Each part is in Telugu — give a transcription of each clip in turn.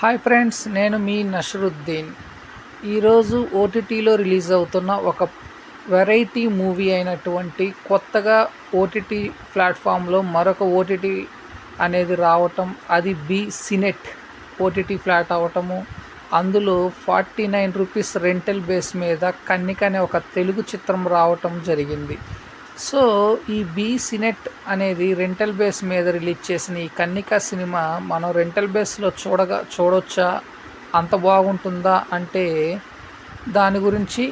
హాయ్ ఫ్రెండ్స్, నేను మీ నషరుద్దీన్. ఈరోజు ఓటీటీలో రిలీజ్ అవుతున్న ఒక వెరైటీ మూవీ అయినటువంటి కొత్తగా ఓటీటీ ప్లాట్ఫామ్లో మరొక ఓటీటీ అనేది రావటం, అది బి సినెట్ ఓటీటీ ఫ్లాట్ అవటము. అందులో ₹49 రెంటల్ బేస్ మీద కన్నిక అనే ఒక తెలుగు చిత్రం రావటం జరిగింది. సో ఈ బి సినెట్ అనేది రెంటల్ బేస్ మీద రిలీజ్ చేసిన ఈ కన్నిక సినిమా మనం రెంటల్ బేస్లో చూడొచ్చా, అంత బాగుంటుందా అంటే దాని గురించి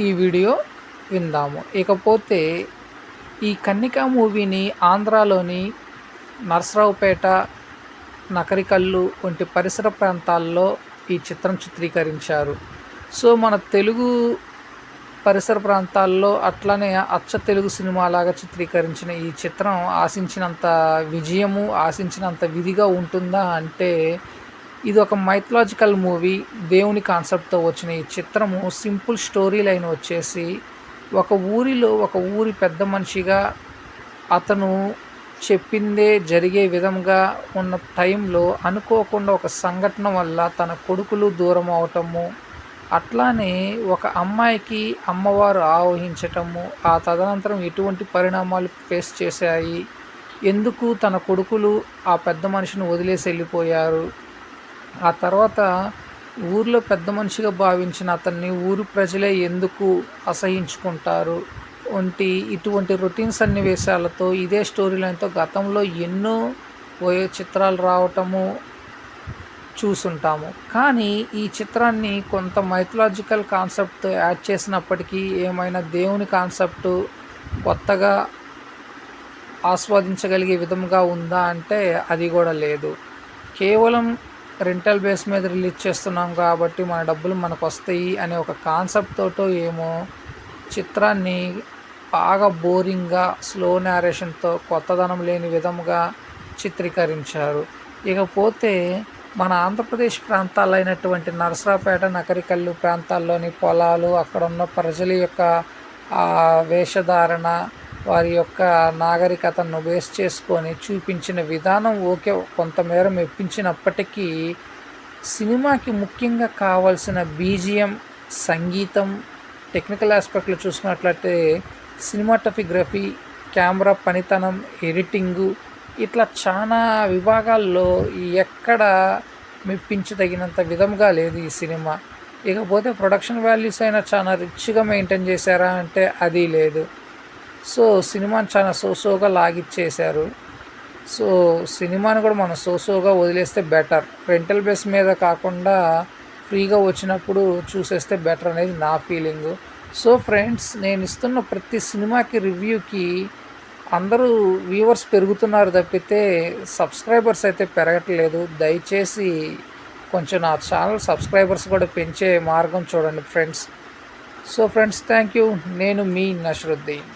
ఈ వీడియో విందాము. ఇకపోతే ఈ కన్నిక మూవీని ఆంధ్రాలోని నరసరావుపేట, నకరికల్లు వంటి పరిసర ప్రాంతాల్లో ఈ చిత్రం చిత్రీకరించారు. సో మన తెలుగు పరిసర ప్రాంతాల్లో అట్లనే అచ్చ తెలుగు సినిమాలాగా చిత్రీకరించిన ఈ చిత్రం ఆశించినంత విజయము, ఆశించినంత విధిగా ఉంటుందా అంటే ఇది ఒక మైథలాజికల్ మూవీ. దేవుని కాన్సెప్ట్తో వచ్చిన ఈ చిత్రము సింపుల్ స్టోరీ లైన్ వచ్చేసి ఒక ఊరిలో ఒక ఊరి పెద్ద మనిషిగా అతను చెప్పిందే జరిగే విధంగా ఉన్న టైంలో అనుకోకుండా ఒక సంఘటన వల్ల తన కొడుకులు దూరం అవటము, అట్లానే ఒక అమ్మాయికి అమ్మవారు ఆవహించటము, ఆ తదనంతరం ఎటువంటి పరిణామాలు ఫేస్ చేశాయి, ఎందుకు తన కొడుకులు ఆ పెద్ద మనిషిని వదిలేసి వెళ్ళిపోయారు, ఆ తర్వాత ఊరిలో పెద్ద మనిషిగా భావించిన అతన్ని ఊరి ప్రజలే ఎందుకు అసహించుకుంటారు వంటి ఇటువంటి రొటీన్ సన్నివేశాలతో ఇదే స్టోరీ లైన్తో గతంలో ఎన్నో చిత్రాలు రావటము చూసుంటాము. కానీ ఈ చిత్రాన్ని కొంత మైథలాజికల్ కాన్సెప్ట్తో యాడ్ చేసినప్పటికీ ఏమైనా దేవుని కాన్సెప్టు కొత్తగా ఆస్వాదించగలిగే విధంగా ఉందా అంటే అది కూడా లేదు. కేవలం రెంటల్ బేస్ మీద రిలీజ్ చేస్తున్నాం కాబట్టి మన డబ్బులు మనకు వస్తాయి అనే ఒక కాన్సెప్ట్ తోటో ఏమో చిత్రాన్ని బాగా బోరింగ్గా స్లో నేరేషన్తో కొత్తదనం లేని విధముగా చిత్రీకరించారు. ఇకపోతే మన ఆంధ్రప్రదేశ్ ప్రాంతాలైనటువంటి నరసరావుపేట, నకరికల్లు ప్రాంతాల్లోని పొలాలు, అక్కడ ఉన్న ప్రజల యొక్క వేషధారణ, వారి యొక్క నాగరికతను బేస్ చేసుకొని చూపించిన విధానం ఓకే, కొంతమేర మెప్పించినప్పటికీ సినిమాకి ముఖ్యంగా కావాల్సిన బీజిఎం, సంగీతం, టెక్నికల్ ఆస్పెక్ట్లు చూసుకున్నట్లయితే సినిమాటోగ్రఫీ, కెమెరా పనితనం, ఎడిటింగు, ఇట్లా చాలా విభాగాల్లో ఎక్కడ మెప్పించదగినంత విధంగా లేదు ఈ సినిమా. ఇకపోతే ప్రొడక్షన్ వాల్యూస్ అయినా చాలా రిచ్గా మెయింటైన్ చేశారా అంటే అది లేదు. సో సినిమాని చాలా సోసోగా లాగిచ్చేశారు. సో సినిమాని కూడా మనం సోసోగా వదిలేస్తే బెటర్, రెంటల్ బేస్ మీద కాకుండా ఫ్రీగా వచ్చినప్పుడు చూసేస్తే బెటర్ అనేది నా ఫీలింగు. సో ఫ్రెండ్స్, నేను ఇస్తున్న ప్రతి సినిమాకి రివ్యూకి అందరూ వ్యూవర్స్ పెరుగుతున్నారు తప్పితే సబ్స్క్రైబర్స్ అయితే పెరగట్లేదు. దయచేసి కొంచెం నా ఛానల్ సబ్స్క్రైబర్స్ కూడా పెంచే మార్గం చూడండి friends. So friends, thank you. నేను మీ నషరుద్దీన్.